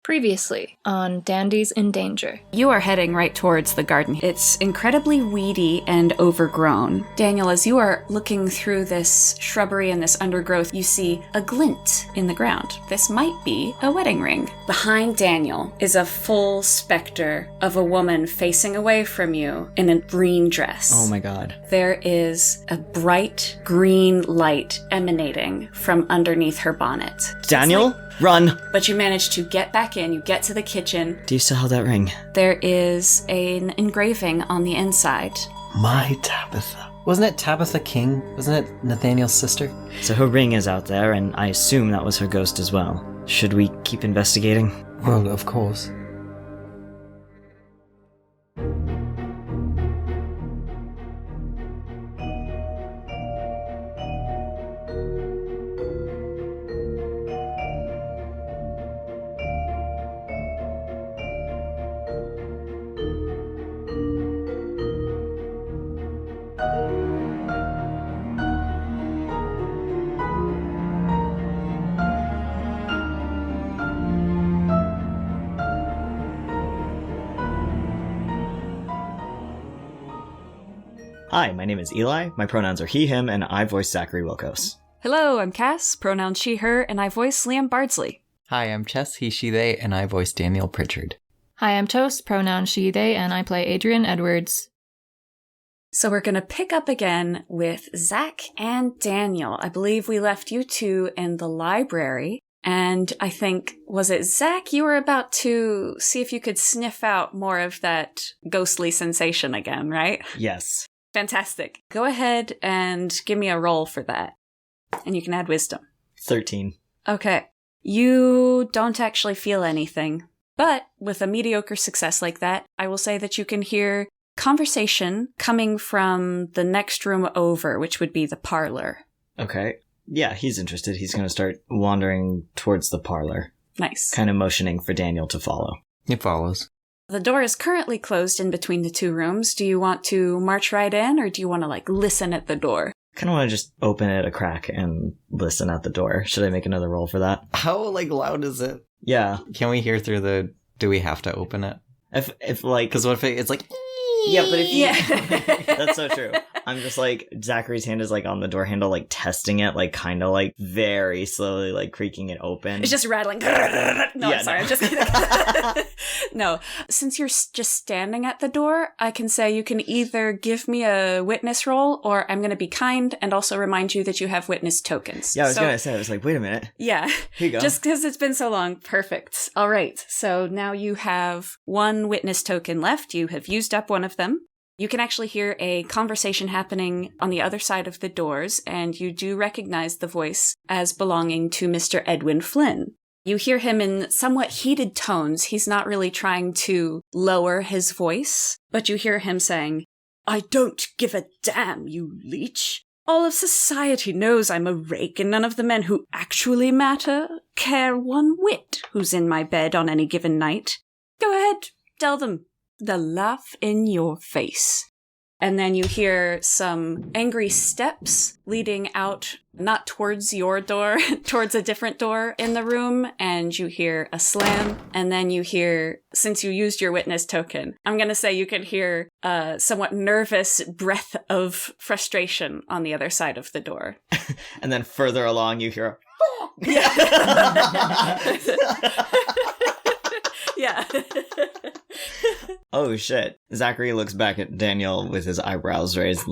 Previously on Dandies in Danger. You are heading right towards the garden. It's incredibly weedy and overgrown. Daniel, as you are looking through this shrubbery and this undergrowth, you see a glint in the ground. This might be a wedding ring. Behind Daniel is a full specter of a woman facing away from you in a green dress. Oh my god. There is a bright green light emanating from underneath her bonnet. Daniel, run! But you manage to get back in, you get to the kitchen. Do you still have that ring? There is an engraving on the inside. My Tabitha. Wasn't it Tabitha King? Wasn't it Nathaniel's sister? So her ring is out there, and I assume that was her ghost as well. Should we keep investigating? Well, of course. Hi, my name is Eli, my pronouns are he, him, and I voice Zachery Wilkos. Hello, I'm Cass, pronoun she, her, and I voice Liam Bardsley. Hi, I'm Chess, he, she, they, and I voice Daniel Pritchard. Hi, I'm Toast, pronoun she, they, and I play Adrian Edwards. So we're going to pick up again with Zach and Daniel. I believe we left you two in the library, and I think, was it Zach, you were about to see if you could sniff out more of that ghostly sensation again, right? Yes. Fantastic. Go ahead and give me a roll for that. And you can add wisdom. 13. Okay. You don't actually feel anything. But with a mediocre success like that, I will say that you can hear conversation coming from the next room over, which would be the parlor. Okay. Yeah, he's interested. He's going to start wandering towards the parlor. Nice. Kind of motioning for Daniel to follow. It follows. The door is currently closed in between the two rooms. Do you want to march right in, or do you want to, listen at the door? Kind of want to just open it a crack and listen at the door. Should I make another roll for that? How, loud is it? Yeah. Can we hear through the... Do we have to open it? If Because what if it's like... Yeah, but if you... Yeah. That's so true. I'm just Zachary's hand is on the door handle, testing it, kind of very slowly, creaking it open. It's just rattling. No, Yeah, sorry, no. I'm just kidding. No, since you're just standing at the door, I can say you can either give me a witness roll, or I'm going to be kind and also remind you that you have witness tokens. Yeah, I was going to say, I was wait a minute. Yeah. Here you go. Just because it's been so long. Perfect. All right. So now you have one witness token left. You have used up one of them. You can actually hear a conversation happening on the other side of the doors, and you do recognize the voice as belonging to Mr. Edwin Flynn. You hear him in somewhat heated tones. He's not really trying to lower his voice, but you hear him saying, "I don't give a damn, you leech. All of society knows I'm a rake, and none of the men who actually matter care one whit who's in my bed on any given night. Go ahead, tell them. They'll laugh in your face." And then you hear some angry steps leading out, not towards your door, towards a different door in the room, and you hear a slam, and then you hear, since you used your witness token, I'm going to say you can hear a somewhat nervous breath of frustration on the other side of the door. And then further along, you hear Yeah. Oh shit. Zachary looks back at Daniel with his eyebrows raised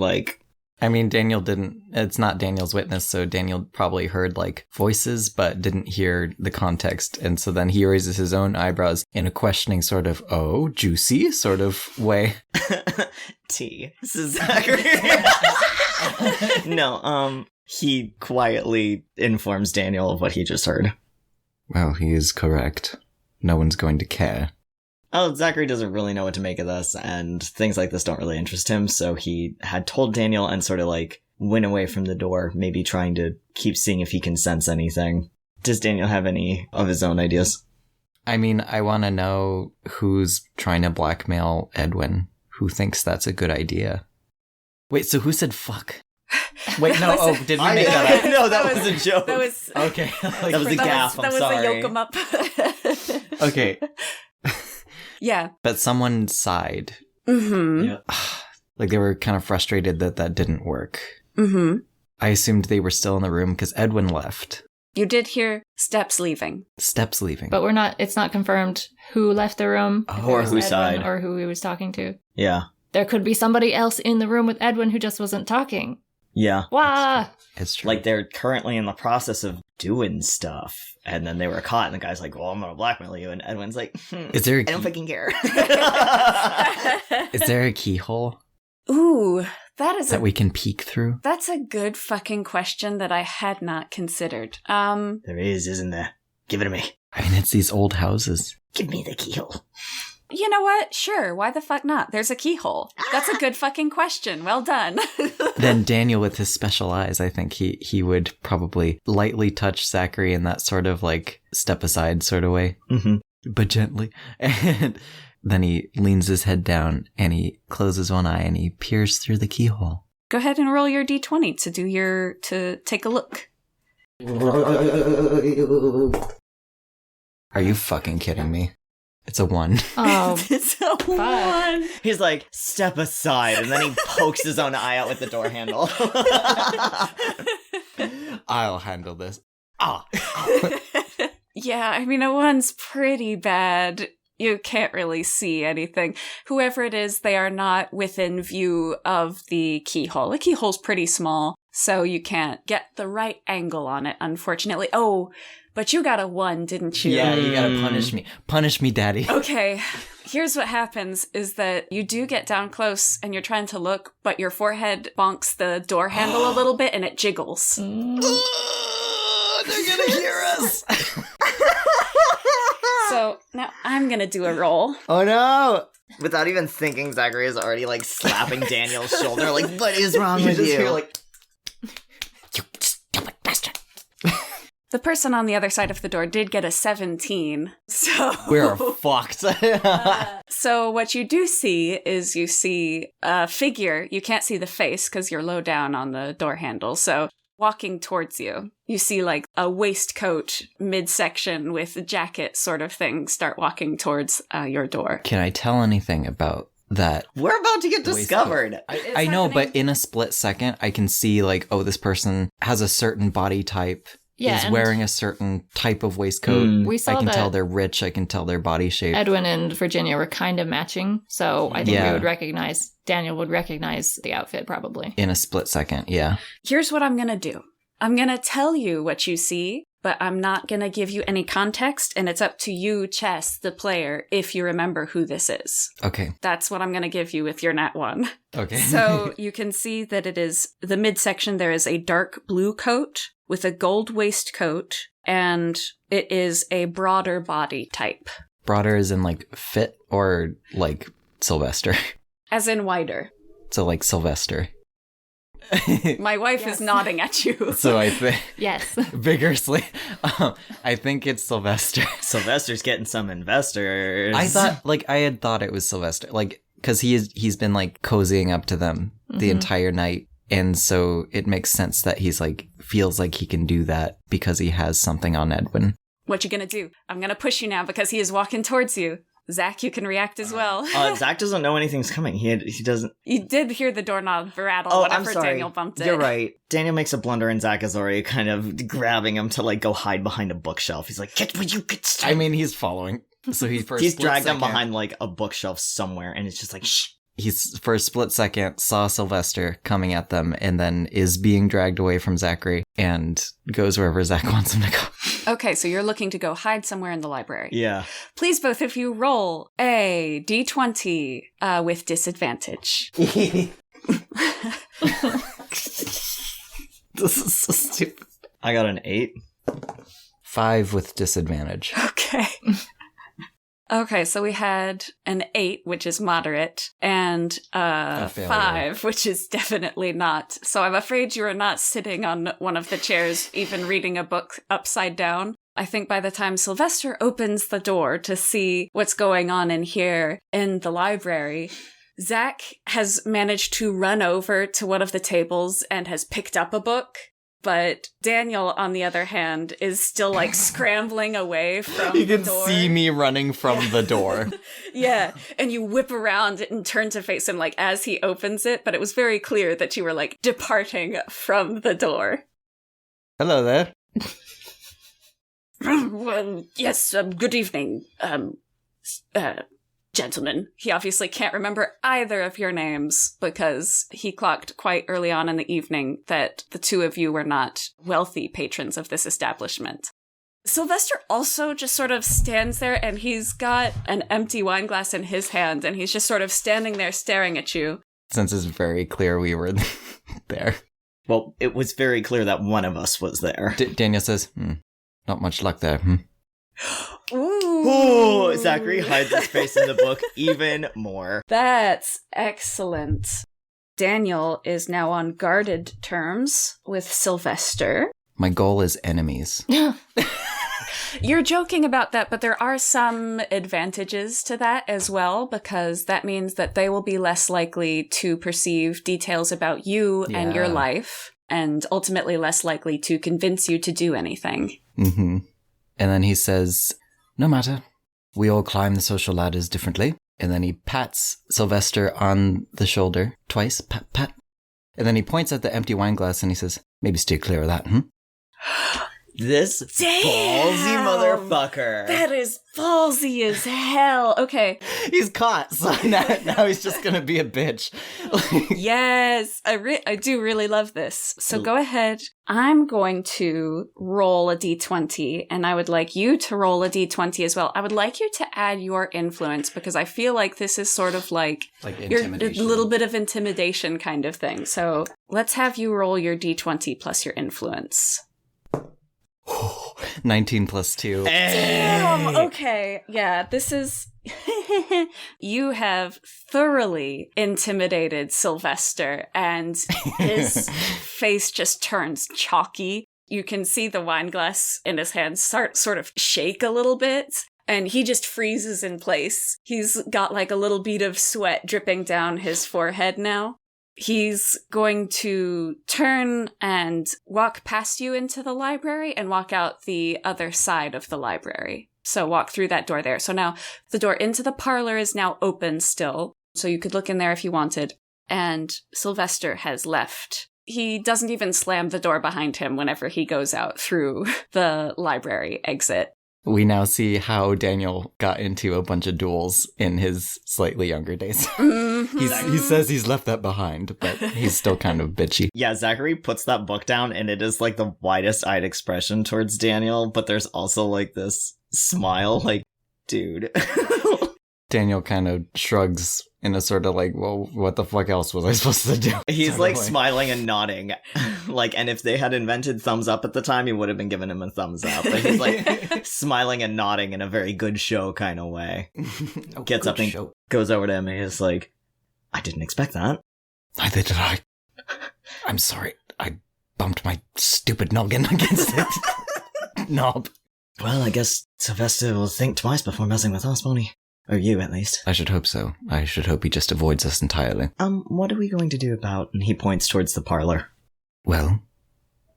I mean, Daniel didn't... It's not Daniel's witness, so Daniel probably heard, voices, but didn't hear the context. And so then he raises his own eyebrows in a questioning sort of, oh, juicy sort of way. T. This is Zachary. No, he quietly informs Daniel of what he just heard. Well, he is correct. No one's going to care. Oh, Zachary doesn't really know what to make of this, and things like this don't really interest him, so he had told Daniel and sort of went away from the door, maybe trying to keep seeing if he can sense anything. Does Daniel have any of his own ideas? I mean, I want to know who's trying to blackmail Edwin. Who thinks that's a good idea? Wait, so who said fuck? Wait, no, did we make that up? No, that was a joke. That was... Okay. That was a gaff, I'm sorry. That was a yoke 'em up. Okay. Yeah. But someone sighed. Mm-hmm. Yeah. Like they were kind of frustrated that didn't work. Mm-hmm. I assumed they were still in the room because Edwin left. You did hear steps leaving. Steps leaving. But it's not confirmed who left the room. if Or it was who Edwin sighed. Or who he was talking to. Yeah. There could be somebody else in the room with Edwin who just wasn't talking. Yeah. Wah! It's true. Like they're currently in the process of doing stuff. And then they were caught, and the guy's like, well, I'm going to blackmail you. And Edwin's like, Is there I don't fucking care. Is there a keyhole Ooh, that we can peek through? That's a good fucking question that I had not considered. There is, isn't there? Give it to me. I mean, it's these old houses. Give me the keyhole. You know what? Sure, why the fuck not? There's a keyhole. That's a good fucking question. Well done. Then Daniel, with his special eyes, I think he would probably lightly touch Zachery in that sort of like step aside sort of way, but gently. And then he leans his head down and he closes one eye and he peers through the keyhole. Go ahead and roll your d20 to take a look. Are you fucking kidding me? It's a 1. Oh, It's a one. He's like, step aside, and then he pokes his own eye out with the door handle. I'll handle this. Ah. Yeah, I mean, a one's pretty bad. You can't really see anything. Whoever it is, they are not within view of the keyhole. The keyhole's pretty small, so you can't get the right angle on it, unfortunately. Oh, but you got a 1, didn't you? Yeah, you gotta punish me. Punish me, Daddy. Okay, here's what happens is that you do get down close and you're trying to look, but your forehead bonks the door handle a little bit and it jiggles. They're gonna hear us. So now I'm gonna do a roll. Oh no! Without even thinking, Zachery is already like slapping Daniel's shoulder, like, what is wrong with just you? hear, like, you stupid bastard. The person on the other side of the door did get a 17, so... we're fucked. So what you do see is you see a figure. You can't see the face because you're low down on the door handle, so walking towards you, you see like a waistcoat midsection with a jacket sort of thing start walking towards your door. Can I tell anything about that? We're about to get discovered. I know, but in a split second, I can see like, oh, this person has a certain body type. Yeah, is and wearing a certain type of waistcoat. we saw I can that tell they're rich. I can tell their body shape. Edwin and Virginia were kind of matching, so I think Yeah. Daniel would recognize the outfit probably. In a split second, yeah. Here's what I'm gonna do. I'm gonna tell you what you see, but I'm not gonna give you any context, and it's up to you, Chess, the player, if you remember who this is. Okay. That's what I'm gonna give you with your nat 1. Okay. So you can see that it is the midsection. There is a dark blue coat with a gold waistcoat, and it is a broader body type. Broader is in like fit or like Sylvester. As in wider. So like Sylvester. My wife Yes. is nodding at you. So I think Yes. vigorously. I think it's Sylvester. Sylvester's getting some investors. I had thought it was Sylvester, like because he's been like cozying up to them the entire night. And so it makes sense that he's like, feels like he can do that because he has something on Edwin. What you gonna do? I'm gonna push you now because he is walking towards you. Zach, you can react as well. Zach doesn't know anything's coming. He doesn't. You did hear the doorknob rattle Oh, whenever I'm sorry. Daniel bumped it. You're right. Daniel makes a blunder, and Zach is already kind of grabbing him to like go hide behind a bookshelf. He's like, "Get what you get." I mean, he's following. So he first He's dragged him behind like a bookshelf somewhere, and it's just like, shh. He's for a split second saw Sylvester coming at them and then is being dragged away from Zachery and goes wherever Zach wants him to go. Okay, so you're looking to go hide somewhere in the library. Yeah. Please, both of you, roll a d20 with disadvantage. This is so stupid. I got an 8. 5 with disadvantage. Okay. Okay, so we had an 8, which is moderate, and A failure. 5, which is definitely not. So I'm afraid you are not sitting on one of the chairs, even reading a book upside down. I think by the time Sylvester opens the door to see what's going on in here in the library, Zach has managed to run over to one of the tables and has picked up a book. But Daniel, on the other hand, is still like scrambling away from You the can door. see me running from the door. Yeah, and you whip around and turn to face him like as he opens it, but it was very clear that you were like departing from the door. Hello there. Well, yes, good evening, gentlemen. He obviously can't remember either of your names because he clocked quite early on in the evening that the two of you were not wealthy patrons of this establishment. Sylvester also just sort of stands there, and he's got an empty wine glass in his hand, and he's just sort of standing there staring at you. Since it's very clear we were there. Well, it was very clear that one of us was there. Daniel says, not much luck there. Ooh. Zachery hides his face in the book even more. That's excellent. Daniel is now on guarded terms with Sylvester. My goal is enemies. You're joking about that, but there are some advantages to that as well, because that means that they will be less likely to perceive details about you and your life, and ultimately less likely to convince you to do anything. Mm-hmm. And then he says, no matter. We all climb the social ladders differently. And then he pats Sylvester on the shoulder twice. Pat, pat. And then he points at the empty wine glass and he says, maybe steer clear of that, This ballsy motherfucker. That is ballsy as hell. Okay. He's caught, so now he's just gonna be a bitch. Yes, I do really love this. So go ahead. I'm going to roll a d20, and I would like you to roll a d20 as well. I would like you to add your influence, because I feel like this is sort of like your little bit of intimidation kind of thing. So let's have you roll your d20 plus your influence. 19 plus 2. Damn! Okay, yeah, this is... You have thoroughly intimidated Sylvester, and his face just turns chalky. You can see the wine glass in his hand start sort of shake a little bit, and he just freezes in place. He's got like a little bead of sweat dripping down his forehead now. He's going to turn and walk past you into the library and walk out the other side of the library. So walk through that door there. So now the door into the parlor is now open still. So you could look in there if you wanted. And Sylvester has left. He doesn't even slam the door behind him whenever he goes out through the library exit. We now see how Daniel got into a bunch of duels in his slightly younger days. Mm-hmm. He says he's left that behind, but he's still kind of bitchy. Yeah, Zachery puts that book down, and it is like the widest-eyed expression towards Daniel, but there's also like this smile, like, dude. Daniel kind of shrugs in a sort of like, well, what the fuck else was I supposed to do? He's like smiling and nodding. Like, and if they had invented thumbs up at the time, he would have been giving him a thumbs up. But he's like smiling and nodding in a very good show kind of way. Gets up and goes over to him and he's like, I didn't expect that. Neither did I. I'm sorry. I bumped my stupid noggin against it. Knob. Well, I guess Sylvester will think twice before messing with us, won't he? Or you, at least. I should hope so. I should hope he just avoids us entirely. What are we going to do about... And he points towards the parlor. Well,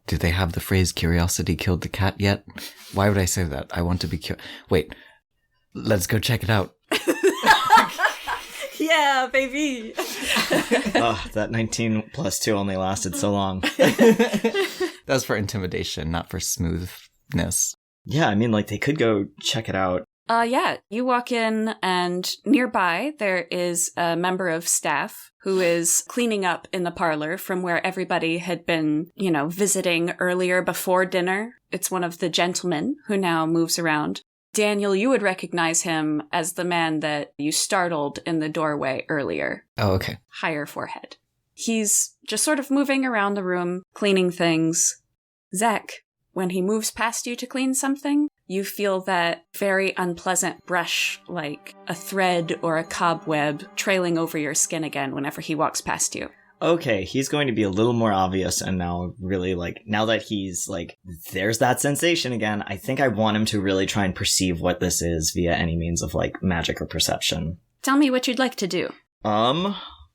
do they have the phrase curiosity killed the cat yet? Why would I say that? I want to be Wait, let's go check it out. Yeah, baby. Oh, that 19 plus 2 only lasted so long. That's for intimidation, not for smoothness. Yeah, I mean, like, they could go check it out. Yeah, you walk in, and nearby there is a member of staff who is cleaning up in the parlor from where everybody had been, visiting earlier before dinner. It's one of the gentlemen who now moves around. Daniel, you would recognize him as the man that you startled in the doorway earlier. Oh, okay. Higher forehead. He's just sort of moving around the room, cleaning things. Zach, when he moves past you to clean something, you feel that very unpleasant brush, like a thread or a cobweb, trailing over your skin again whenever he walks past you. Okay, he's going to be a little more obvious, and now really, now that he's, there's that sensation again, I think I want him to really try and perceive what this is via any means of, magic or perception. Tell me what you'd like to do.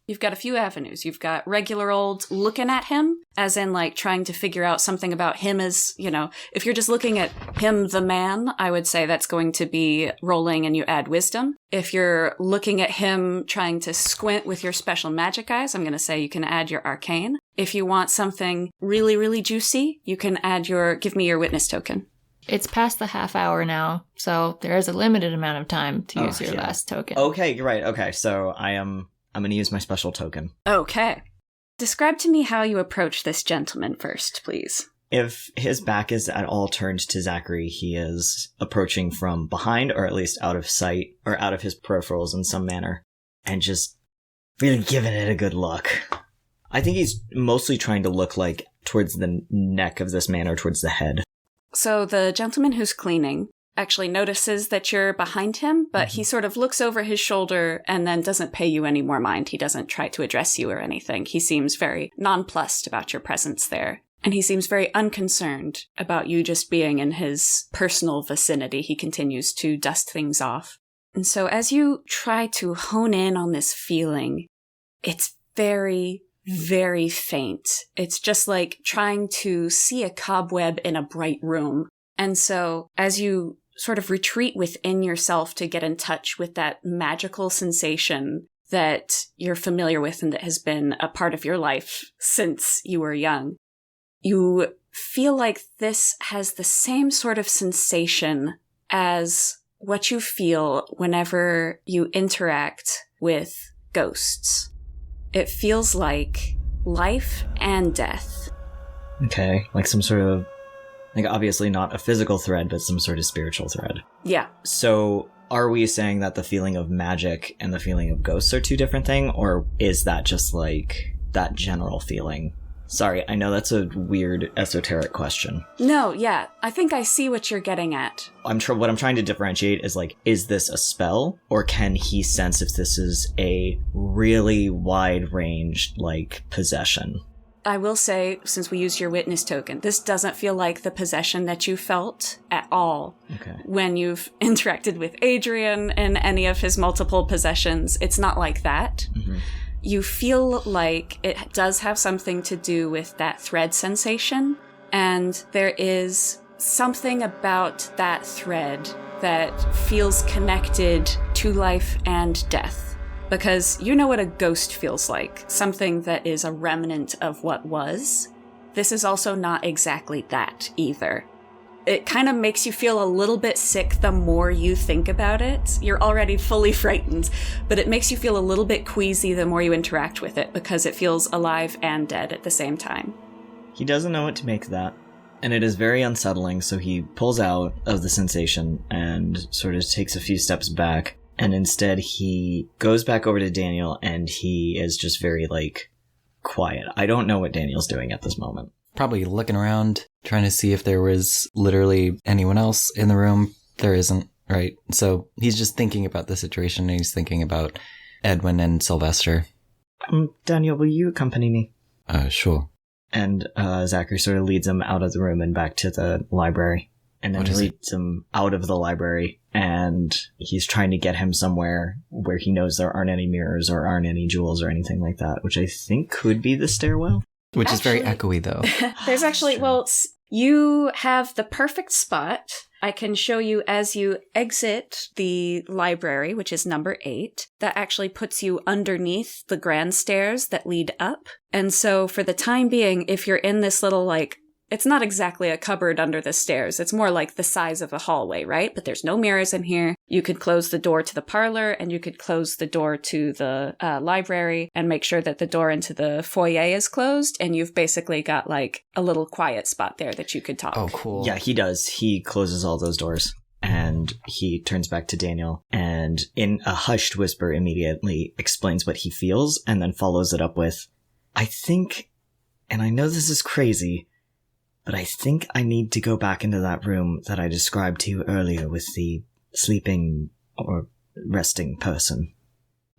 You've got a few avenues. You've got regular old looking at him, as in like trying to figure out something about him as, if you're just looking at him, the man, I would say that's going to be rolling and you add wisdom. If you're looking at him trying to squint with your special magic eyes, I'm going to say you can add your arcane. If you want something really, really juicy, you can add give me your witness token. It's past the half hour now, so there is a limited amount of time to use your last token. Okay, you're right. Okay, so I'm going to use my special token. Okay. Describe to me how you approach this gentleman first, please. If his back is at all turned to Zachery, he is approaching from behind, or at least out of sight, or out of his peripherals in some manner, and just really giving it a good look. I think he's mostly trying to look like towards the neck of this man or towards the head. So the gentleman who's cleaning actually notices that you're behind him, but he sort of looks over his shoulder and then doesn't pay you any more mind. He doesn't try to address you or anything. He seems very nonplussed about your presence there. And he seems very unconcerned about you just being in his personal vicinity. He continues to dust things off. And so as you try to hone in on this feeling, it's very, very faint. It's just like trying to see a cobweb in a bright room. And so as you sort of retreat within yourself to get in touch with that magical sensation that you're familiar with and that has been a part of your life since you were young, you feel like this has the same sort of sensation as what you feel whenever you interact with ghosts. It feels like life and death. Okay, like some sort of, like obviously not a physical thread, but some sort of spiritual thread. Yeah. So are we saying that the feeling of magic and the feeling of ghosts are two different things, or is that just like that general feeling? Sorry, I know that's a weird esoteric question. No, yeah, I think I see what you're getting at. What I'm trying to differentiate is like, is this a spell, or can he sense if this is a really wide-ranged, like, possession? I will say, since we used your witness token, this doesn't feel like the possession that you felt at all when you've interacted with Adrian in any of his multiple possessions. It's not like that. Mm-hmm. You feel like it does have something to do with that thread sensation, and there is something about that thread that feels connected to life and death. Because you know what a ghost feels like, something that is a remnant of what was. This is also not exactly that either. It kind of makes you feel a little bit sick the more you think about it. You're already fully frightened, but it makes you feel a little bit queasy the more you interact with it because it feels alive and dead at the same time. He doesn't know what to make of that, and it is very unsettling, so he pulls out of the sensation and sort of takes a few steps back, and instead he goes back over to Daniel and he is just very, like, quiet. I don't know what Daniel's doing at this moment. Probably looking around, trying to see if there was literally anyone else in the room. There isn't, right? So he's just thinking about the situation, and he's thinking about Edwin and Sylvester. Daniel, will you accompany me? Sure. And Zachery sort of leads him out of the room and back to the library. And then he leads him out of the library, and he's trying to get him somewhere where he knows there aren't any mirrors or aren't any jewels or anything like that, which I think could be the stairwell. Which is very echoey, though. There's actually, well, you have the perfect spot. I can show you as you exit the library, which is number 8. That actually puts you underneath the grand stairs that lead up. And so for the time being, if you're in this little, like, it's not exactly a cupboard under the stairs. It's more like the size of a hallway, right? But there's no mirrors in here. You could close the door to the parlor, and you could close the door to the library and make sure that the door into the foyer is closed. And you've basically got like a little quiet spot there that you could talk. Oh, cool. Yeah, he does. He closes all those doors, and he turns back to Daniel and in a hushed whisper immediately explains what he feels, and then follows it up with, I think, and I know this is crazy, but I think I need to go back into that room that I described to you earlier with the sleeping or resting person.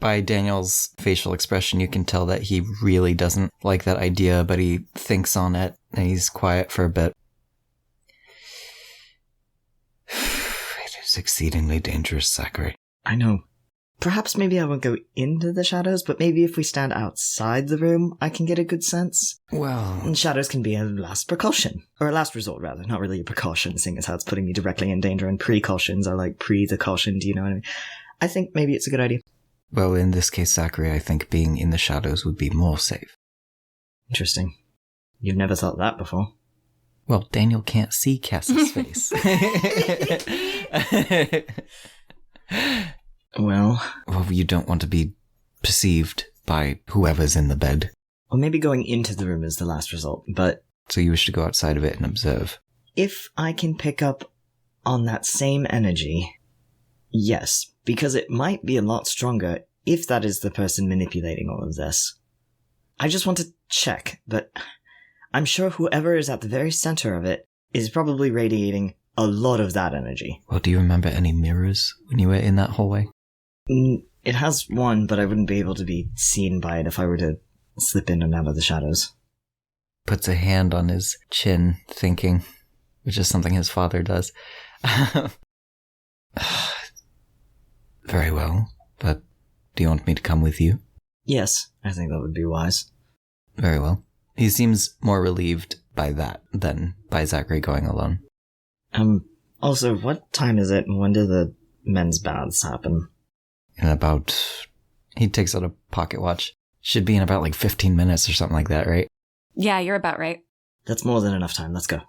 By Daniel's facial expression, you can tell that he really doesn't like that idea, but he thinks on it, and he's quiet for a bit. It is exceedingly dangerous, Zachery. I know. Perhaps maybe I won't go into the shadows, but maybe if we stand outside the room, I can get a good sense. Well... And shadows can be a last precaution. Or a last resort, rather. Not really a precaution, seeing as how it's putting me directly in danger, and precautions are like pre the caution, do you know what I mean? I think maybe it's a good idea. Well, in this case, Zachery, I think being in the shadows would be more safe. Interesting. You've never thought that before. Well, Daniel can't see Cass's face. Well, you don't want to be perceived by whoever's in the bed. Or maybe going into the room is the last result, but... So you wish to go outside of it and observe? If I can pick up on that same energy, yes, because it might be a lot stronger if that is the person manipulating all of this. I just want to check, but I'm sure whoever is at the very center of it is probably radiating a lot of that energy. Well, do you remember any mirrors when you were in that hallway? It has one, but I wouldn't be able to be seen by it if I were to slip in and out of the shadows. Puts a hand on his chin, thinking, which is something his father does. Very well, but do you want me to come with you? Yes, I think that would be wise. Very well. He seems more relieved by that than by Zachery going alone. Also, what time is it and when do the men's baths happen? In about... He takes out a pocket watch. Should be in about like 15 minutes or something like that, right? Yeah, you're about right. That's more than enough time. Let's go.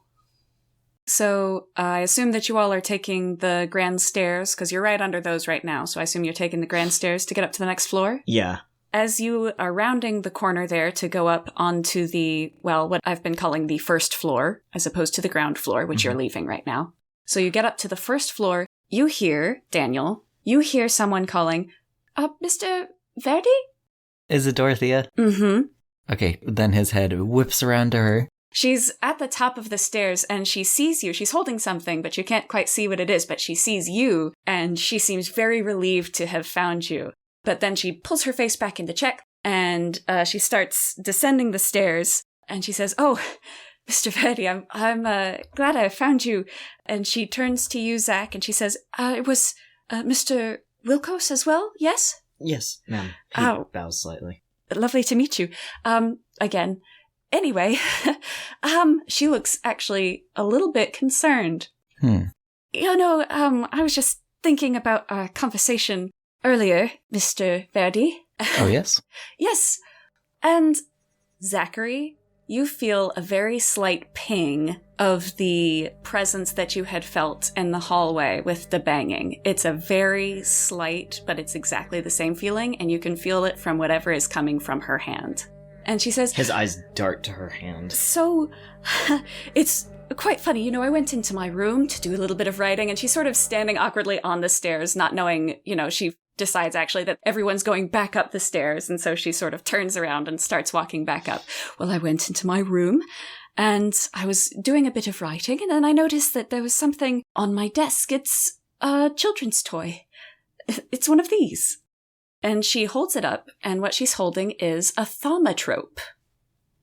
So I assume that you all are taking the grand stairs, because you're right under those right now. So I assume you're taking the grand stairs to get up to the next floor? Yeah. As you are rounding the corner there to go up onto the, well, what I've been calling the first floor, as opposed to the ground floor, which you're leaving right now. So you get up to the first floor. You hear, Daniel, you hear someone calling, Mr. Verdi? Is it Dorothea? Mm-hmm. Okay, then his head whips around to her. She's at the top of the stairs and she sees you. She's holding something, but you can't quite see what it is, but she sees you and she seems very relieved to have found you. But then she pulls her face back into check and she starts descending the stairs and she says, "Oh, Mr. Verdi, I'm glad I found you." And she turns to you, Zach, and she says, "It was Mr. Wilkos as well, yes?" Yes, ma'am. He bows slightly. Lovely to meet you. Again. Anyway, she looks actually a little bit concerned. You know, I was just thinking about our conversation earlier, Mr. Verdi. Oh, yes? Yes. And Zachery, you feel a very slight ping of the presence that you had felt in the hallway with the banging. It's a very slight, but it's exactly the same feeling, and you can feel it from whatever is coming from her hand. And she says... His eyes dart to her hand. So, it's quite funny. You know, I went into my room to do a little bit of writing, and she's sort of standing awkwardly on the stairs, not knowing, you know, she decides actually that everyone's going back up the stairs, and so she sort of turns around and starts walking back up. Well, I went into my room, and I was doing a bit of writing, and then I noticed that there was something on my desk. It's a children's toy. It's one of these. And she holds it up, and what she's holding is a thaumatrope.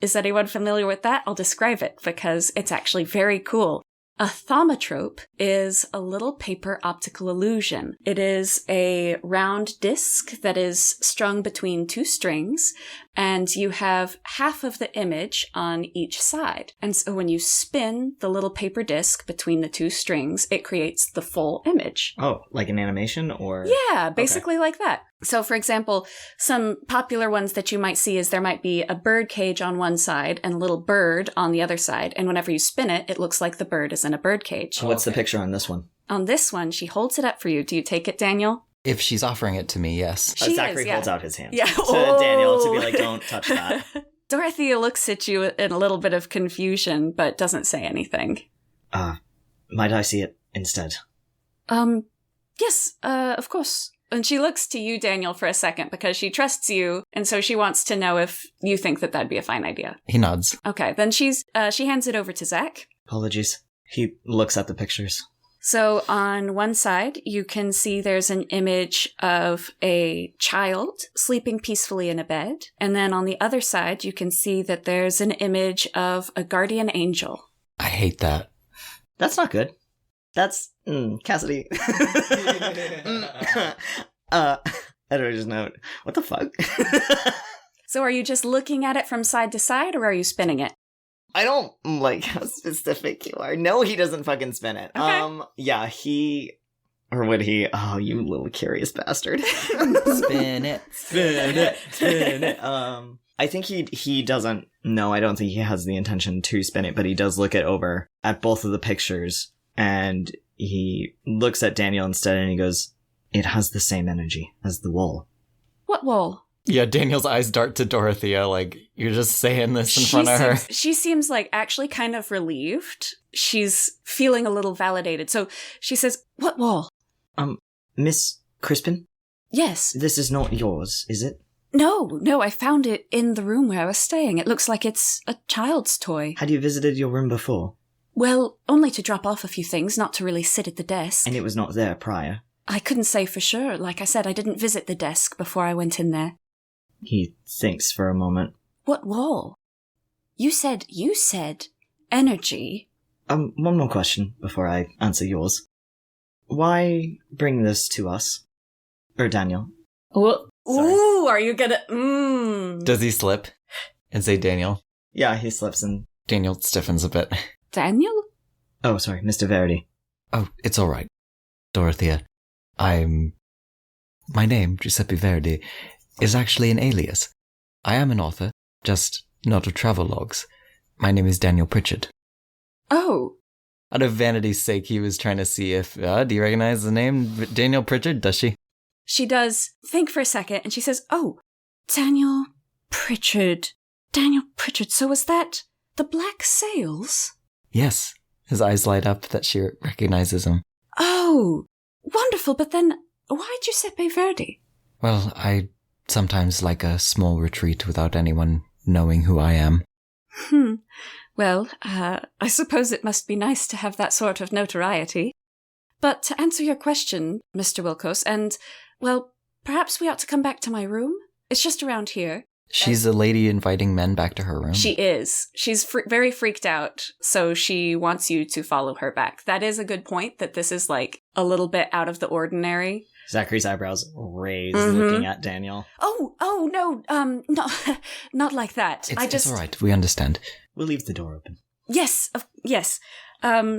Is anyone familiar with that? I'll describe it, because it's actually very cool. A thaumatrope is a little paper optical illusion. It is a round disc that is strung between two strings, and you have half of the image on each side. And so when you spin the little paper disc between the two strings, it creates the full image. Oh, like an animation or? Yeah, basically like that. So, for example, some popular ones that you might see is there might be a bird cage on one side and a little bird on the other side. And whenever you spin it, it looks like the bird is in a bird cage. What's the picture on this one? On this one, she holds it up for you. Do you take it, Daniel? If she's offering it to me, yes. Zachery holds out his hand. Yeah. To Daniel to be like, don't touch that. Dorothea looks at you in a little bit of confusion, but doesn't say anything. Might I see it instead? Yes, of course. And she looks to you, Daniel, for a second because she trusts you, and so she wants to know if you think that that'd be a fine idea. He nods. Okay, then she hands it over to Zach. Apologies. He looks at the pictures. So on one side, you can see there's an image of a child sleeping peacefully in a bed. And then on the other side, you can see that there's an image of a guardian angel. I hate that. That's not good. That's... Cassidy. Editor's note. What the fuck? So are you just looking at it from side to side, or are you spinning it? I don't like how specific you are. No, he doesn't fucking spin it. Okay. Yeah, he... Or would he? Oh, you little curious bastard. Spin it. Spin it. Spin it. I think he doesn't... No, I don't think he has the intention to spin it, but he does look it over at both of the pictures, and he looks at Daniel instead, and he goes, it has the same energy as the wall. What wall? Yeah, Daniel's eyes dart to Dorothea, like, you're just saying this in front of her. She seems like actually kind of relieved. She's feeling a little validated. So she says, what wall? Miss Crispin? Yes. This is not yours, is it? No, I found it in the room where I was staying. It looks like it's a child's toy. Had you visited your room before? Well, only to drop off a few things, not to really sit at the desk. And it was not there prior? I couldn't say for sure. Like I said, I didn't visit the desk before I went in there. He thinks for a moment. What wall? You said energy. One more question before I answer yours. Why bring this to us? Or Daniel? What? Ooh, are you gonna... Does he slip and say Daniel? Yeah, he slips in. Daniel stiffens a bit. Daniel? Oh, sorry, Mr. Verity. Oh, it's all right. Dorothea, my name, Giuseppe Verdi, is actually an alias. I am an author, just not of travelogues. My name is Daniel Pritchard. Oh. Out of vanity's sake, he was trying to see if, do you recognize the name Daniel Pritchard? Does she? She does think for a second, and she says, oh, Daniel Pritchard. Daniel Pritchard, so was that the Black Sails? Yes. His eyes light up that she recognizes him. Oh, wonderful, but then why Giuseppe Verdi? Well, I sometimes like a small retreat without anyone knowing who I am. Well, I suppose it must be nice to have that sort of notoriety. But to answer your question, Mr. Wilkos, and, well, perhaps we ought to come back to my room? It's just around here. She's a lady inviting men back to her room. She is. She's very freaked out, so she wants you to follow her back. That is a good point, that this is, like, a little bit out of the ordinary. Zachary's eyebrows raised, looking at Daniel. Oh, no, not like that. It's all right. We understand. We'll leave the door open. Yes, yes.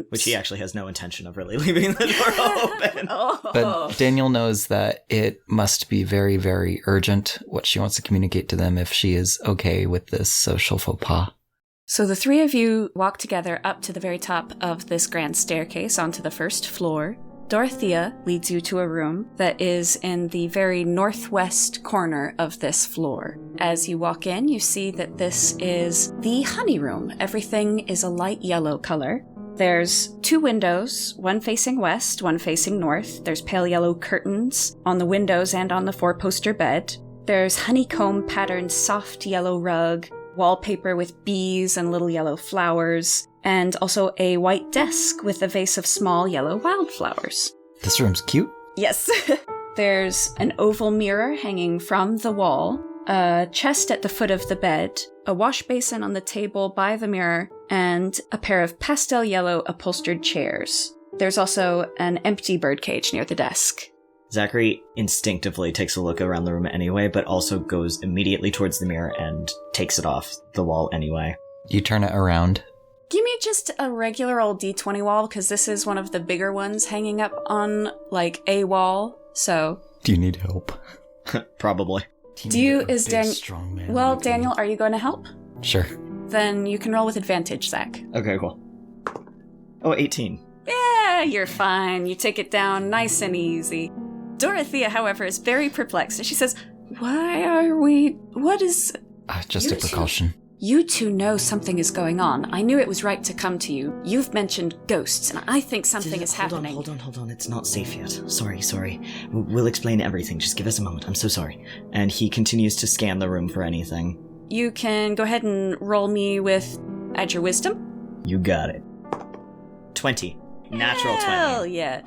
Which he actually has no intention of really leaving the door open. But Daniel knows that it must be very, very urgent what she wants to communicate to them if she is okay with this social faux pas. So the three of you walk together up to the very top of this grand staircase onto the first floor. Dorothea leads you to a room that is in the very northwest corner of this floor. As you walk in, you see that this is the honey room. Everything is a light yellow color. There's 2 windows, one facing west, one facing north. There's pale yellow curtains on the windows and on the 4-poster bed. There's honeycomb patterned soft yellow rug, wallpaper with bees and little yellow flowers, and also a white desk with a vase of small yellow wildflowers. This room's cute. Yes. There's an oval mirror hanging from the wall, a chest at the foot of the bed, a wash basin on the table by the mirror, and a pair of pastel yellow upholstered chairs. There's also an empty birdcage near the desk. Zachary instinctively takes a look around the room anyway, but also goes immediately towards the mirror and takes it off the wall anyway. You turn it around. Give me just a regular old D20 wall, because this is one of the bigger ones hanging up on, like, a wall, so... Do you need help? Probably. Well, Daniel, are you going to help? Sure. Then you can roll with advantage, Zach. Okay, cool. Oh, 18. Yeah, you're fine. You take it down nice and easy. Dorothea, however, is very perplexed. She says, what is... Just a precaution. You two know something is going on. I knew it was right to come to you. You've mentioned ghosts, and I think something is happening. Hold on. It's not safe yet. Sorry. We'll explain everything. Just give us a moment. I'm so sorry. And he continues to scan the room for anything. You can go ahead and roll me with... add your wisdom. You got it. 20. Natural 20. Hell yeah.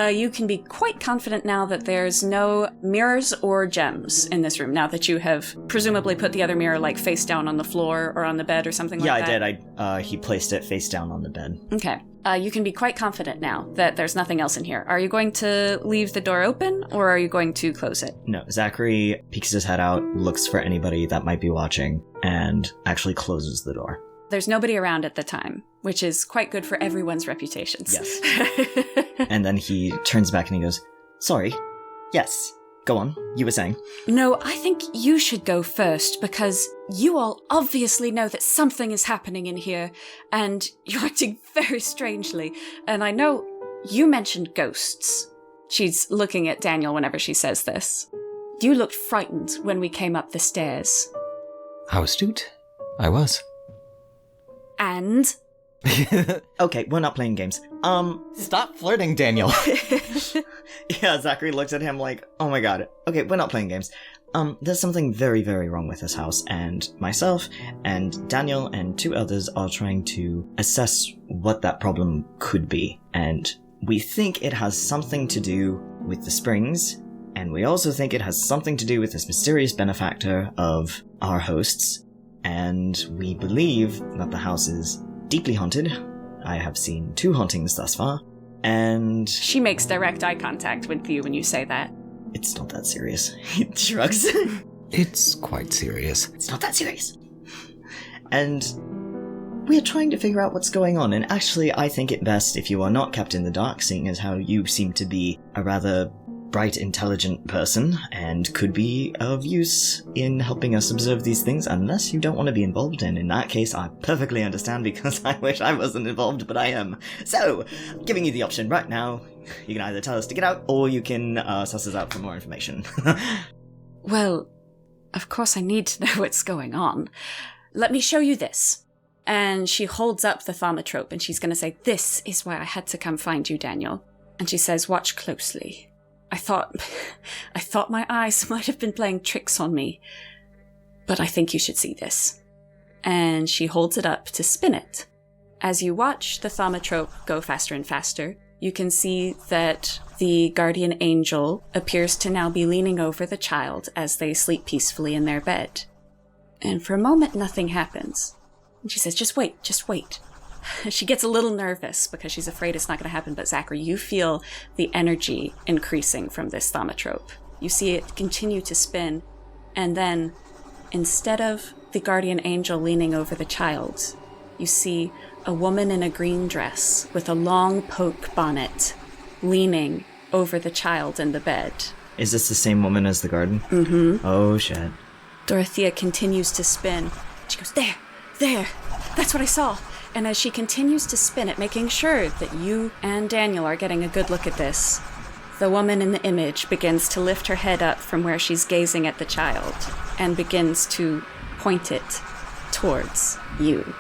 You can be quite confident now that there's no mirrors or gems in this room, now that you have presumably put the other mirror, like, face down on the floor or on the bed or something like that. Yeah, I did. He placed it face down on the bed. Okay. You can be quite confident now that there's nothing else in here. Are you going to leave the door open, or are you going to close it? No, Zachery peeks his head out, looks for anybody that might be watching, and actually closes the door. There's nobody around at the time, which is quite good for everyone's reputations. Yes. And then he turns back and he goes, sorry. Yes. Go on. You were saying. No, I think you should go first, because you all obviously know that something is happening in here, and you're acting very strangely. And I know you mentioned ghosts. She's looking at Daniel whenever she says this. You looked frightened when we came up the stairs. How astute. I was. And? Okay, we're not playing games. Stop flirting, Daniel. Yeah, Zachery looks at him like, oh my god. Okay, we're not playing games. There's something very, very wrong with this house, and myself and Daniel and 2 others are trying to assess what that problem could be. And we think it has something to do with the springs, and we also think it has something to do with this mysterious benefactor of our hosts, and we believe that the house is deeply haunted. I have seen 2 hauntings thus far, and... She makes direct eye contact with you when you say that. It's not that serious. He shrugs. It's quite serious. It's not that serious. And we're trying to figure out what's going on, and actually I think it best if you are not kept in the dark, seeing as how you seem to be a rather bright, intelligent person, and could be of use in helping us observe these things, unless you don't want to be involved in. In that case, I perfectly understand, because I wish I wasn't involved, but I am. So, giving you the option right now, you can either tell us to get out, or you can suss us out for more information. Well, of course I need to know what's going on. Let me show you this. And she holds up the thaumatrope, and she's going to say, this is why I had to come find you, Daniel. And she says, watch closely. I thought my eyes might have been playing tricks on me, but I think you should see this. And she holds it up to spin it. As you watch the thaumatrope go faster and faster, you can see that the guardian angel appears to now be leaning over the child as they sleep peacefully in their bed. And for a moment, nothing happens. And she says, just wait, just wait. She gets a little nervous because she's afraid it's not going to happen, but Zachery, you feel the energy increasing from this thaumatrope. You see it continue to spin, and then, instead of the guardian angel leaning over the child, you see a woman in a green dress with a long poke bonnet leaning over the child in the bed. Is this the same woman as the garden? Mm-hmm. Oh, shit. Dorothea continues to spin. She goes, there, that's what I saw. And as she continues to spin it, making sure that you and Daniel are getting a good look at this, the woman in the image begins to lift her head up from where she's gazing at the child and begins to point it towards you.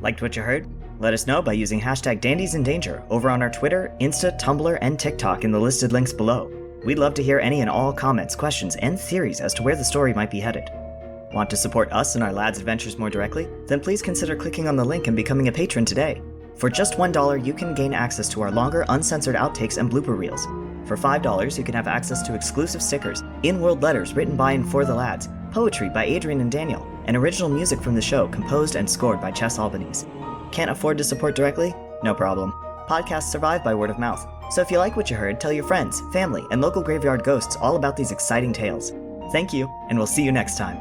Liked what you heard? Let us know by using hashtag #DandiesInDanger over on our Twitter, Insta, Tumblr, and TikTok in the listed links below. We'd love to hear any and all comments, questions, and theories as to where the story might be headed. Want to support us and our lads' adventures more directly? Then please consider clicking on the link and becoming a patron today. For just $1, you can gain access to our longer, uncensored outtakes and blooper reels. For $5, you can have access to exclusive stickers, in-world letters written by and for the lads, poetry by Adrian and Daniel, and original music from the show composed and scored by Chess Albanese. Can't afford to support directly? No problem. Podcasts survive by word of mouth. So if you like what you heard, tell your friends, family, and local graveyard ghosts all about these exciting tales. Thank you, and we'll see you next time.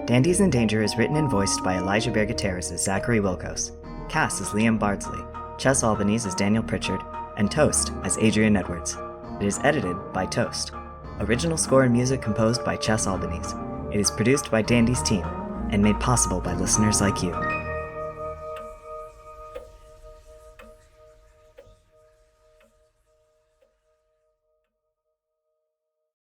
Dandies in Danger is written and voiced by Elijah Bergateres as Zachery Wilkos. Cass as Liam Bardsley. Chess Albanese as Daniel Pritchard. And Toast as Adrian Edwards. It is edited by Toast. Original score and music composed by Chess Albanese. It is produced by Dandies team, and made possible by listeners like you.